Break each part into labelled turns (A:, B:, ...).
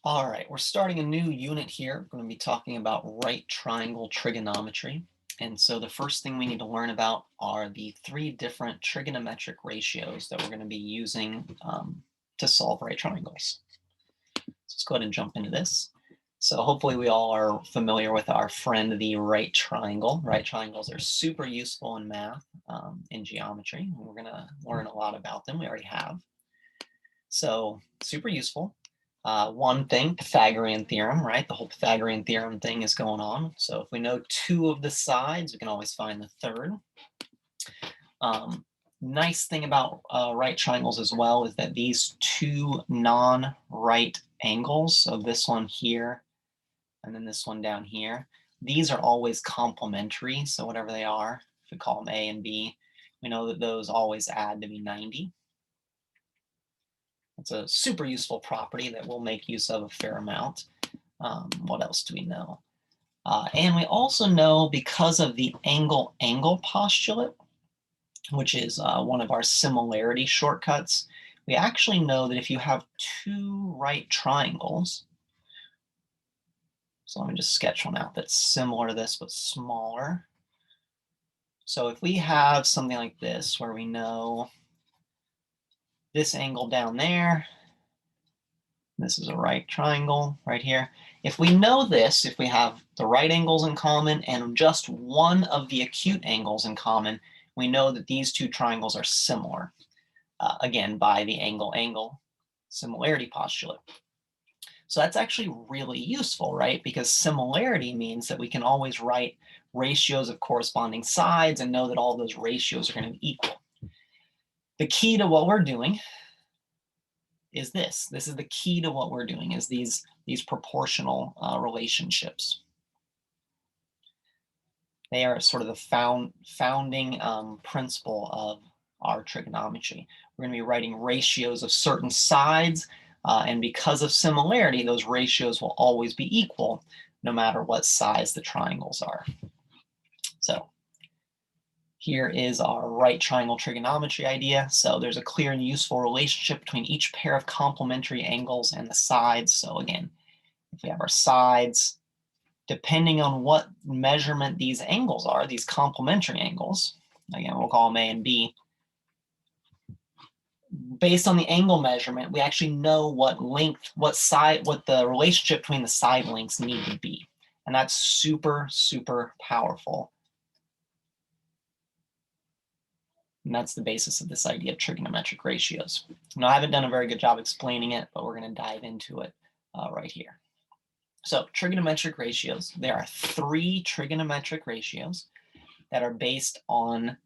A: All right, we're starting a new unit here. We're going to be talking about right triangle trigonometry. And so the first thing we need to learn about are the three different trigonometric ratios that we're going to be using to solve right triangles. So let's go ahead and jump into this. So hopefully we all are familiar with our friend, the right triangle. Right triangles are super useful in math, in geometry. We're going to learn a lot about them. We already have. So super useful. One thing, Pythagorean theorem, right? The whole Pythagorean theorem thing is going on. So if we know two of the sides, we can always find the third. Nice thing about right triangles as well is that these two non-right angles, so this one here and then this one down here, these are always complementary. So whatever they are, if we call them A and B, we know that those always add to be 90. It's a super useful property that we'll make use of a fair amount. What else do we know? And we also know, because of the angle-angle postulate, which is one of our similarity shortcuts, we actually know that if you have two right triangles, so let me just sketch one out that's similar to this but smaller. So if we have something like this where we know this angle down there, this is a right triangle right here. If we know this, if we have the right angles in common and just one of the acute angles in common, we know that these two triangles are similar, again, by the angle-angle similarity postulate. So that's actually really useful, right? Because similarity means that we can always write ratios of corresponding sides and know that all those ratios are going to be equal. The key to what we're doing is this. This is the key to what we're doing, is these proportional relationships. They are sort of the founding principle of our trigonometry. We're going to be writing ratios of certain sides, and because of similarity, those ratios will always be equal, no matter what size the triangles are. So here is our right triangle trigonometry idea. So there's a clear and useful relationship between each pair of complementary angles and the sides. So again, if we have our sides, depending on what measurement these angles are, these complementary angles, again, we'll call them A and B, based on the angle measurement, we actually know what length, what the relationship between the side lengths need to be. And that's super, super powerful. And that's the basis of this idea of trigonometric ratios. Now, I haven't done a very good job explaining it, but we're going to dive into it right here. So trigonometric ratios, there are three trigonometric ratios that are based on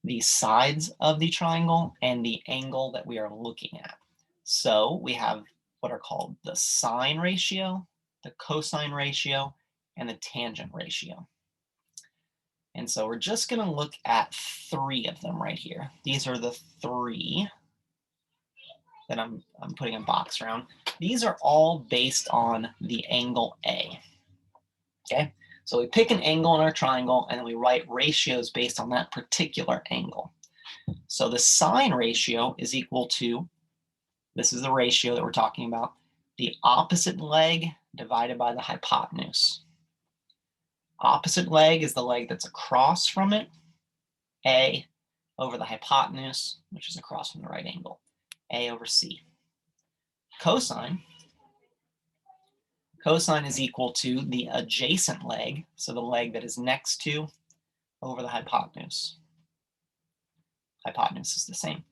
A: the sides of the triangle and the angle that we are looking at. So we have what are called the sine ratio, the cosine ratio, and the tangent ratio. And so we're just going to look at three of them right here. These are the three that I'm putting a box around. These are all based on the angle A. Okay, so we pick an angle in our triangle and then we write ratios based on that particular angle. So the sine ratio is equal to, this is the ratio that we're talking about, the opposite leg divided by the hypotenuse. Opposite leg is the leg that's across from it, A, over the hypotenuse, which is across from the right angle, A over C. Cosine is equal to the adjacent leg, so the leg that is next to, over the hypotenuse. Hypotenuse is the same.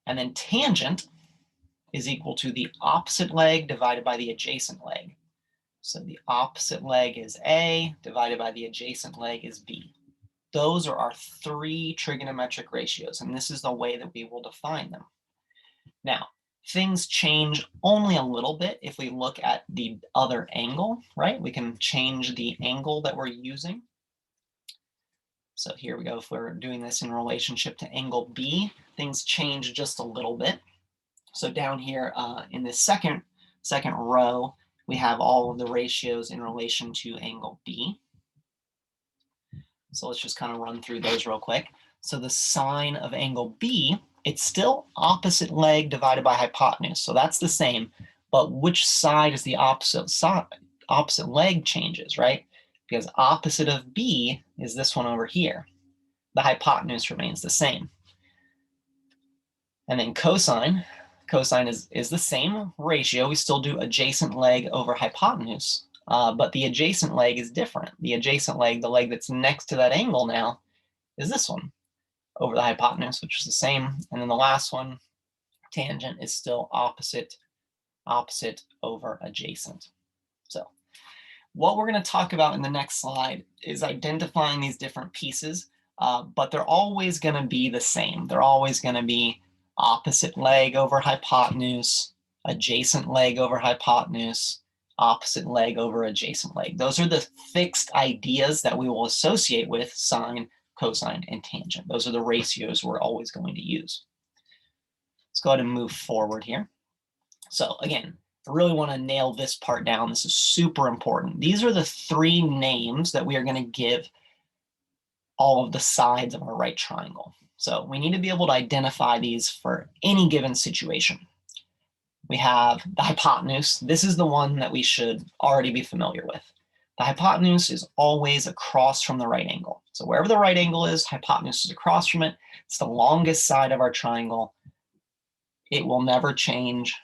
A: And then tangent is equal to the opposite leg divided by the adjacent leg. So the opposite leg is A divided by the adjacent leg is B. Those are our three trigonometric ratios, and this is the way that we will define them. Now, things change only a little bit if we look at the other angle, right? We can change the angle that we're using. So here we go. If we're doing this in relationship to angle B, things change just a little bit. So down here in this second row, we have all of the ratios in relation to angle B. So let's just kind of run through those real quick. So the sine of angle B, it's still opposite leg divided by hypotenuse. So that's the same, but which side is the opposite leg changes, right? Because opposite of B is this one over here. The hypotenuse remains the same. And then cosine is the same ratio. We still do adjacent leg over hypotenuse, but the adjacent leg is different. The adjacent leg, the leg that's next to that angle now, is this one over the hypotenuse, which is the same. And then the last one, tangent, is still opposite over adjacent. So what we're going to talk about in the next slide is identifying these different pieces, but they're always going to be the same. They're always going to be opposite leg over hypotenuse, adjacent leg over hypotenuse, opposite leg over adjacent leg. Those are the fixed ideas that we will associate with sine, cosine, and tangent. Those are the ratios we're always going to use. Let's go ahead and move forward here. So again, I really want to nail this part down. This is super important. These are the three names that we are going to give all of the sides of our right triangle. So we need to be able to identify these for any given situation. We have the hypotenuse. This is the one that we should already be familiar with. The hypotenuse is always across from the right angle. So wherever the right angle is, hypotenuse is across from it. It's the longest side of our triangle. It will never change,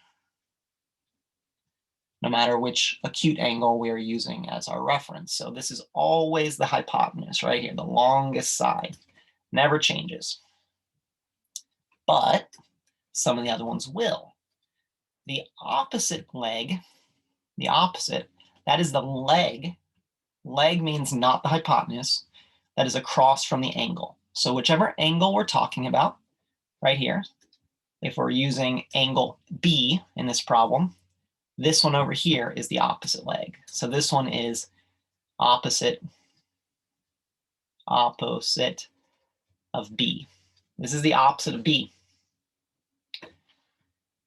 A: no matter which acute angle we are using as our reference. So this is always the hypotenuse right here, the longest side, never changes. But some of the other ones will. The opposite leg, that is the leg. Leg means not the hypotenuse, that is across from the angle. So whichever angle we're talking about right here, if we're using angle B in this problem, this one over here is the opposite leg. So this one is opposite of B. This is the opposite of B.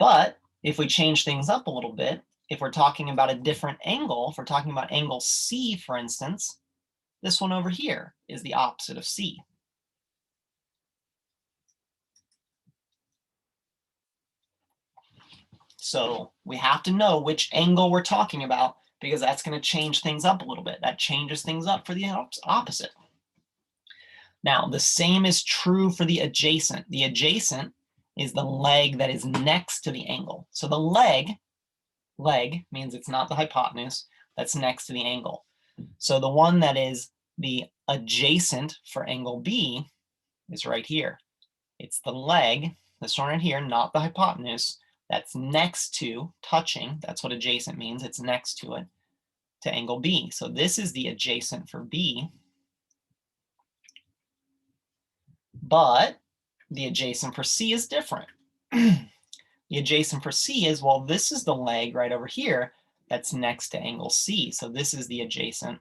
A: But if we change things up a little bit, if we're talking about a different angle, if we're talking about angle C, for instance, this one over here is the opposite of C. So we have to know which angle we're talking about, because that's going to change things up a little bit. That changes things up for the opposite. Now, the same is true for the adjacent. The adjacent is the leg that is next to the angle. So the leg means it's not the hypotenuse that's next to the angle. So the one that is the adjacent for angle B is right here. It's the leg, this one right here, not the hypotenuse, that's next to, touching, that's what adjacent means, it's next to it, to angle B. So this is the adjacent for B, but the adjacent for C is different. The adjacent for C is, well, this is the leg right over here that's next to angle C. So this is the adjacent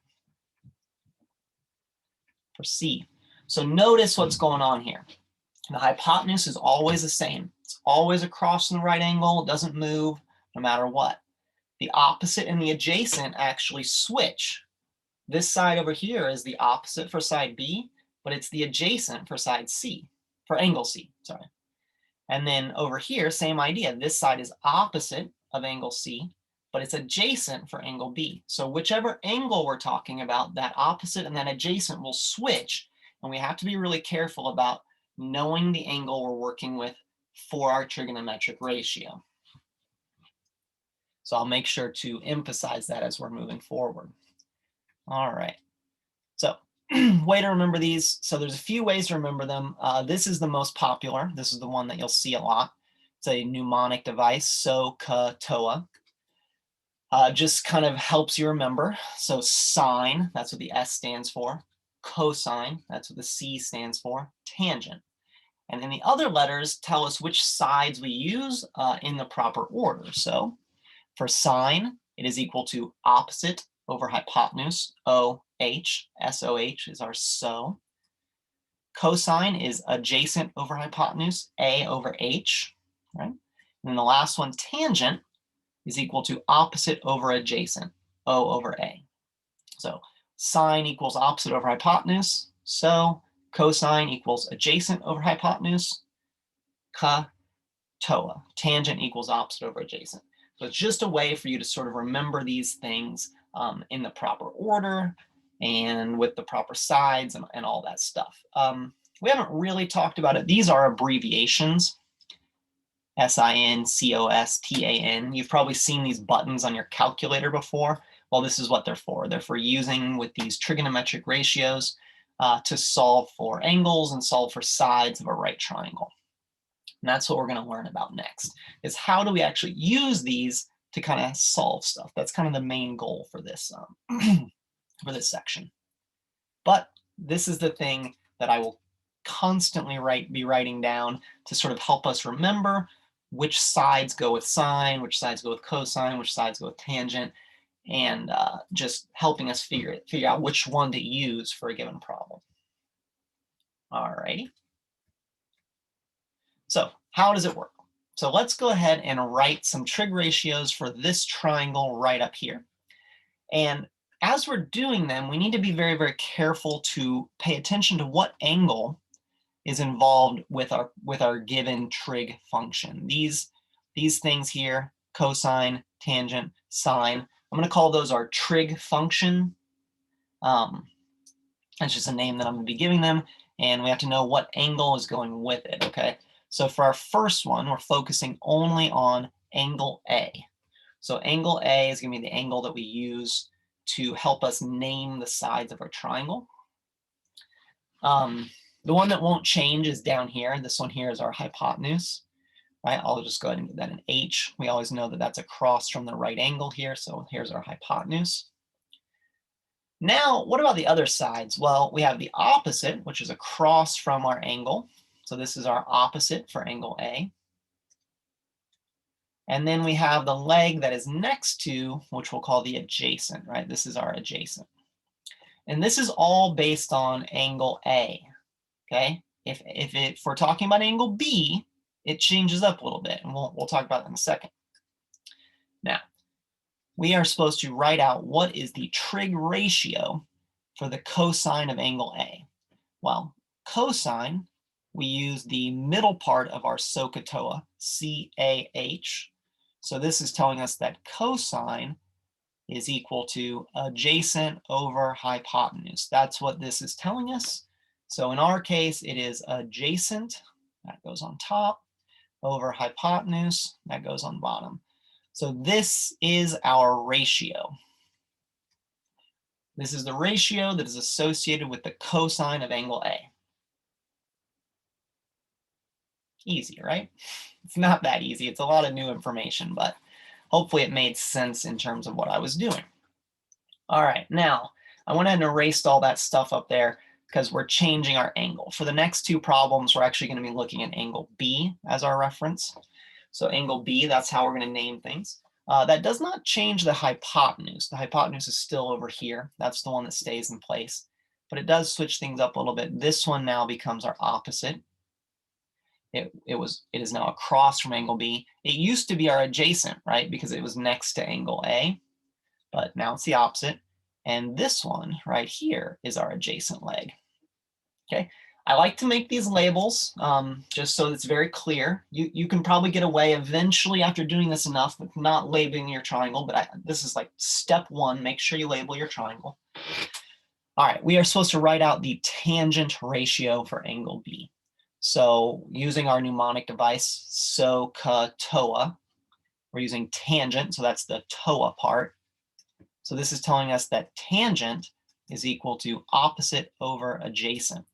A: for C. So notice what's going on here. The hypotenuse is always the same. It's always across from the right angle. It doesn't move no matter what. The opposite and the adjacent actually switch. This side over here is the opposite for side B, but it's the adjacent for side C, for angle C, sorry. And then over here, same idea. This side is opposite of angle C, but it's adjacent for angle B. So whichever angle we're talking about, that opposite and that adjacent will switch. And we have to be really careful about knowing the angle we're working with for our trigonometric ratio. So I'll make sure to emphasize that as we're moving forward. All right. So way to remember these. So there's a few ways to remember them. This is the most popular. This is the one that you'll see a lot. It's a mnemonic device, SOHCAHTOA. Just kind of helps you remember. So sine, that's what the S stands for. Cosine, that's what the C stands for. Tangent. And then the other letters tell us which sides we use in the proper order. So for sine, it is equal to opposite over hypotenuse, OH. SOH is our SO. Cosine is adjacent over hypotenuse, A over H. Right? And then the last one, tangent, is equal to opposite over adjacent, O over A. So sine equals opposite over hypotenuse, so cosine equals adjacent over hypotenuse, CAHTOA. Tangent equals opposite over adjacent. So it's just a way for you to sort of remember these things in the proper order and with the proper sides and all that stuff. We haven't really talked about it. These are abbreviations. SIN, COS, TAN. You've probably seen these buttons on your calculator before. Well, this is what they're for. They're for using with these trigonometric ratios to solve for angles and solve for sides of a right triangle. And that's what we're going to learn about next, is how do we actually use these to kind of solve stuff. That's kind of the main goal for this, for this section. But this is the thing that I will constantly be writing down to sort of help us remember which sides go with sine, which sides go with cosine, which sides go with tangent, and just helping us figure out which one to use for a given problem. All righty. So how does it work? So let's go ahead and write some trig ratios for this triangle right up here. And as we're doing them, we need to be very, very careful to pay attention to what angle is involved with our given trig function. These things here, cosine, tangent, sine, I'm going to call those our trig function. That's just a name that I'm going to be giving them, and we have to know what angle is going with it, okay? So for our first one, we're focusing only on angle A. So angle A is going to be the angle that we use to help us name the sides of our triangle. The one that won't change is down here. This one here is our hypotenuse, right? I'll just go ahead and give that an H. We always know that that's across from the right angle here, so here's our hypotenuse. Now, what about the other sides? Well, we have the opposite, which is across from our angle. So this is our opposite for angle A. And then we have the leg that is next to, which we'll call the adjacent, right? This is our adjacent. And this is all based on angle A, okay? If we're talking about angle B, it changes up a little bit, and we'll talk about that in a second. Now, we are supposed to write out what is the trig ratio for the cosine of angle A. Well, cosine, we use the middle part of our SOHCAHTOA, C-A-H. So this is telling us that cosine is equal to adjacent over hypotenuse. That's what this is telling us. So in our case, it is adjacent, that goes on top, over hypotenuse, that goes on bottom. So this is our ratio. This is the ratio that is associated with the cosine of angle A. Easy, right? It's not that easy. It's a lot of new information, but hopefully it made sense in terms of what I was doing. All right, now I went ahead and erased all that stuff up there because we're changing our angle. For the next two problems, we're actually going to be looking at angle B as our reference. So angle B, that's how we're going to name things. That does not change the hypotenuse. The hypotenuse is still over here. That's the one that stays in place. But it does switch things up a little bit. This one now becomes our opposite. It is now across from angle B. It used to be our adjacent, right? Because it was next to angle A. But now it's the opposite. And this one right here is our adjacent leg. Okay. I like to make these labels just so it's very clear. You can probably get away eventually after doing this enough with not labeling your triangle, but this is like step one. Make sure you label your triangle. All right, we are supposed to write out the tangent ratio for angle B. So using our mnemonic device, SOHCAHTOA, we're using tangent, so that's the TOA part. So this is telling us that tangent is equal to opposite over adjacent.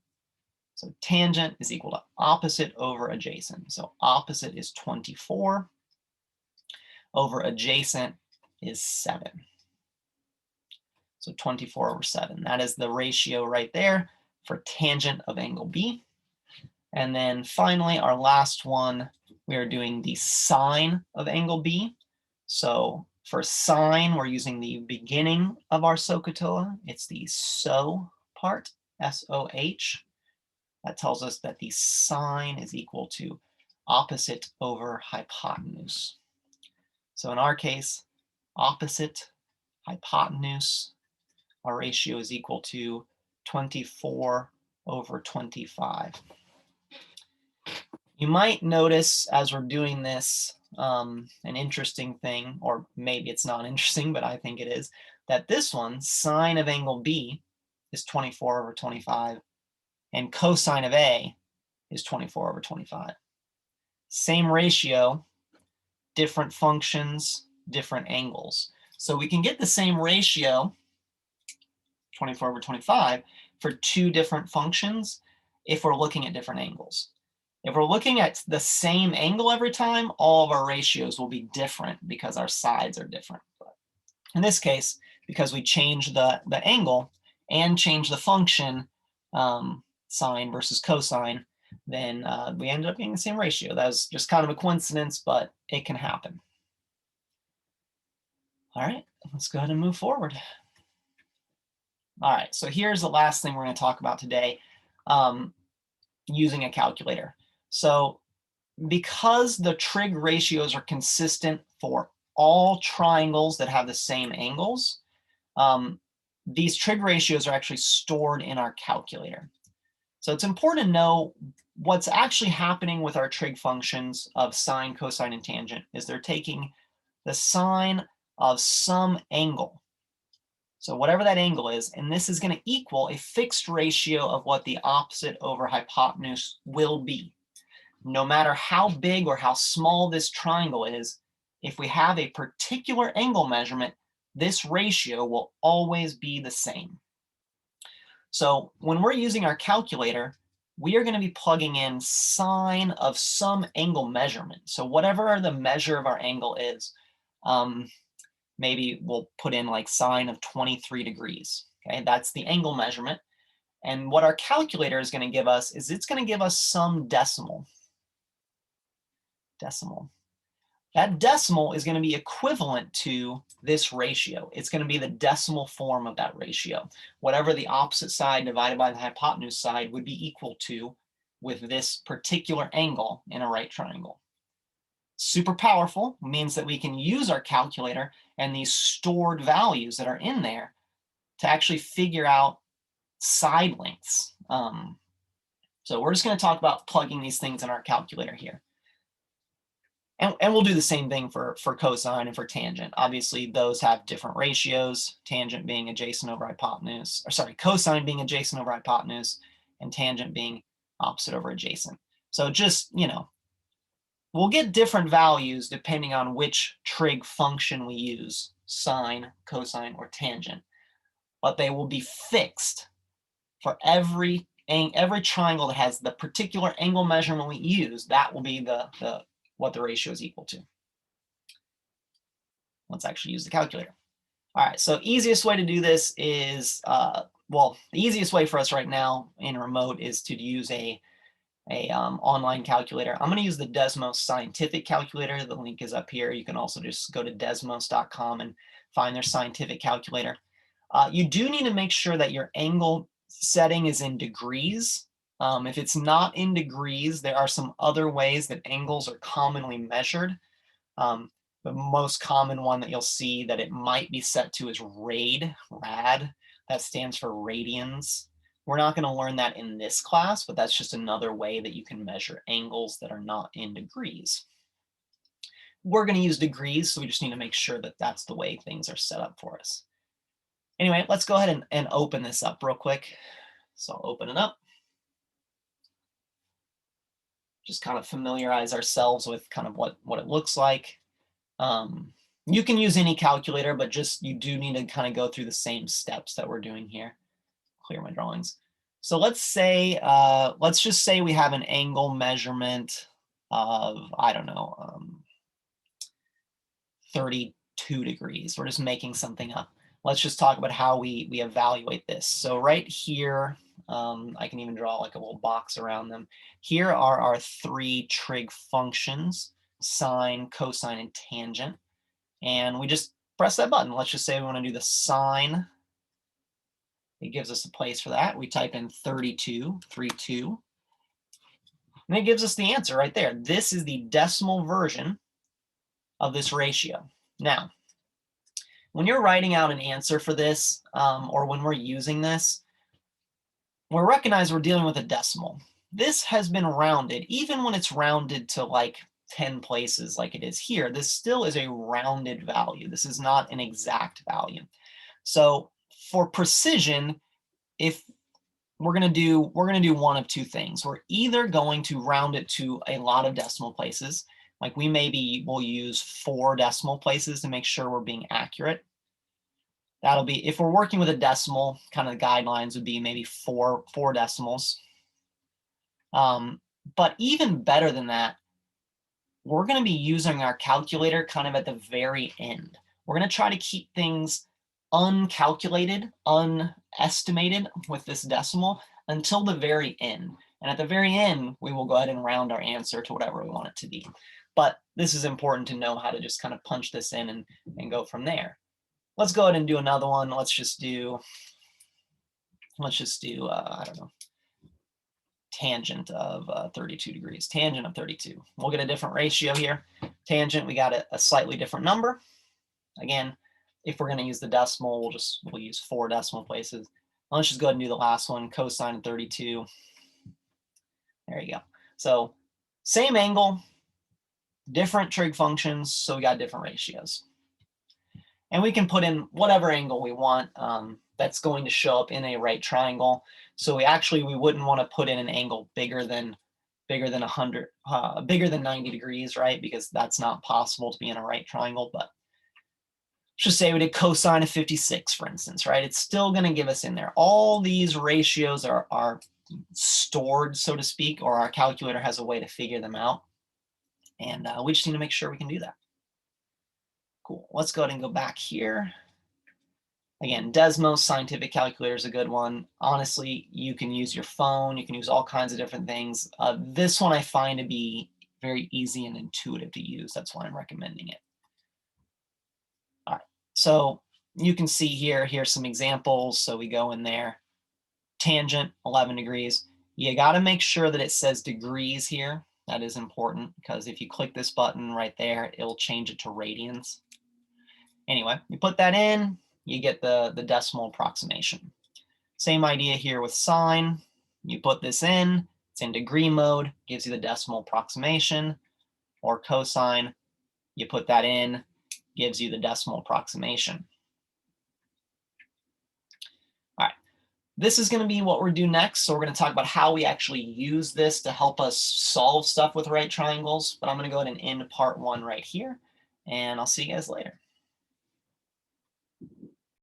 A: So tangent is equal to opposite over adjacent. So opposite is 24 over adjacent is 7. So 24 over 7. That is the ratio right there for tangent of angle B. And then finally, our last one, we are doing the sine of angle B. So for sine, we're using the beginning of our SOHCAHTOA. It's the SO part, S-O-H. That tells us that the sine is equal to opposite over hypotenuse. So in our case, opposite hypotenuse, our ratio is equal to 24 over 25. You might notice as we're doing this, an interesting thing, or maybe it's not interesting, but I think it is, that this one, sine of angle B, is 24 over 25, and cosine of A is 24 over 25. Same ratio, different functions, different angles. So we can get the same ratio, 24 over 25, for two different functions if we're looking at different angles. If we're looking at the same angle every time, all of our ratios will be different because our sides are different. But in this case, because we change the angle and change the function, sine versus cosine, then we ended up getting the same ratio. That was just kind of a coincidence, but it can happen. All right, let's go ahead and move forward. All right, so here's the last thing we're going to talk about today, using a calculator. So because the trig ratios are consistent for all triangles that have the same angles, these trig ratios are actually stored in our calculator. So it's important to know what's actually happening with our trig functions of sine, cosine, and tangent is they're taking the sine of some angle. So whatever that angle is, and this is going to equal a fixed ratio of what the opposite over hypotenuse will be. No matter how big or how small this triangle is, if we have a particular angle measurement, this ratio will always be the same. So when we're using our calculator, we are going to be plugging in sine of some angle measurement. So whatever the measure of our angle is, maybe we'll put in like sine of 23 degrees. Okay, that's the angle measurement. And what our calculator is going to give us is it's going to give us some decimal. That decimal is going to be equivalent to this ratio. It's going to be the decimal form of that ratio. Whatever the opposite side divided by the hypotenuse side would be equal to with this particular angle in a right triangle. Super powerful, means that we can use our calculator and these stored values that are in there to actually figure out side lengths. So we're just going to talk about plugging these things in our calculator here. And we'll do the same thing for cosine and for tangent. Obviously, those have different ratios, tangent being adjacent over hypotenuse, or sorry, cosine being adjacent over hypotenuse, and tangent being opposite over adjacent. So just, you know, we'll get different values depending on which trig function we use, sine, cosine, or tangent. But they will be fixed for every triangle that has the particular angle measurement we use. That will be what the ratio is equal to. Let's actually use the calculator. All right, so easiest way to do this is, well, the easiest way for us right now in remote is to use a online calculator. I'm going to use the Desmos scientific calculator. The link is up here. You can also just go to desmos.com and find their scientific calculator. You do need to make sure that your angle setting is in degrees. If it's not in degrees, there are some other ways that angles are commonly measured. The most common one that you'll see that it might be set to is rad. That stands for radians. We're not going to learn that in this class, but that's just another way that you can measure angles that are not in degrees. We're going to use degrees, so we just need to make sure that that's the way things are set up for us. Anyway, let's go ahead and open this up real quick. So I'll open it up. Just kind of familiarize ourselves with kind of what it looks like. You can use any calculator, but just you do need to kind of go through the same steps that we're doing here. Clear my drawings. So let's say, let's just say we have an angle measurement of, I don't know, 32 degrees. We're just making something up. Let's just talk about how we evaluate this. So right here, I can even draw like a little box around them. Here are our three trig functions, sine, cosine, and tangent. And we just press that button. Let's just say we want to do the sine. It gives us a place for that. We type in 32, 32. And it gives us the answer right there. This is the decimal version of this ratio. Now, when you're writing out an answer for this, or when we're using this, we recognize we're dealing with a decimal. This has been rounded, even when it's rounded to like 10 places like it is here, this still is a rounded value. This is not an exact value. So for precision, if we're going to do one of two things. We're either going to round it to a lot of decimal places, like we maybe will use 4 decimal places to make sure we're being accurate. That'll be, if we're working with a decimal, kind of the guidelines would be maybe four decimals. But even better than that, we're going to be using our calculator kind of at the very end. We're going to try to keep things uncalculated, unestimated with this decimal until the very end. And at the very end, we will go ahead and round our answer to whatever we want it to be. But this is important to know how to just kind of punch this in and go from there. Let's go ahead and do another one. Let's just do, I don't know, tangent of 32 degrees, tangent of 32. We'll get a different ratio here. Tangent, we got a slightly different number. Again, if we're going to use the decimal, we'll use 4 decimal places. Let's just go ahead and do the last one, cosine of 32. There you go. So same angle, different trig functions, so we got different ratios. And we can put in whatever angle we want that's going to show up in a right triangle. So we wouldn't want to put in an angle bigger than 100, bigger than 90 degrees, right? Because that's not possible to be in a right triangle. But let's just say we did cosine of 56, for instance, right? It's still going to give us in there. All these ratios are stored, so to speak, or our calculator has a way to figure them out. And we just need to make sure we can do that. Cool. Let's go ahead and go back here. Again, Desmos scientific calculator is a good one. Honestly, you can use your phone. You can use all kinds of different things. This one I find to be very easy and intuitive to use. That's why I'm recommending it. All right. So you can see here's some examples. So we go in there. Tangent, 11 degrees. You got to make sure that it says degrees here. That is important because if you click this button right there, it'll change it to radians. Anyway, you put that in, you get the decimal approximation. Same idea here with sine. You put this in, it's in degree mode, gives you the decimal approximation. Or cosine, you put that in, gives you the decimal approximation. All right, this is going to be what we're doing next. So we're going to talk about how we actually use this to help us solve stuff with right triangles. But I'm going to go ahead and end part 1 right here, and I'll see you guys later.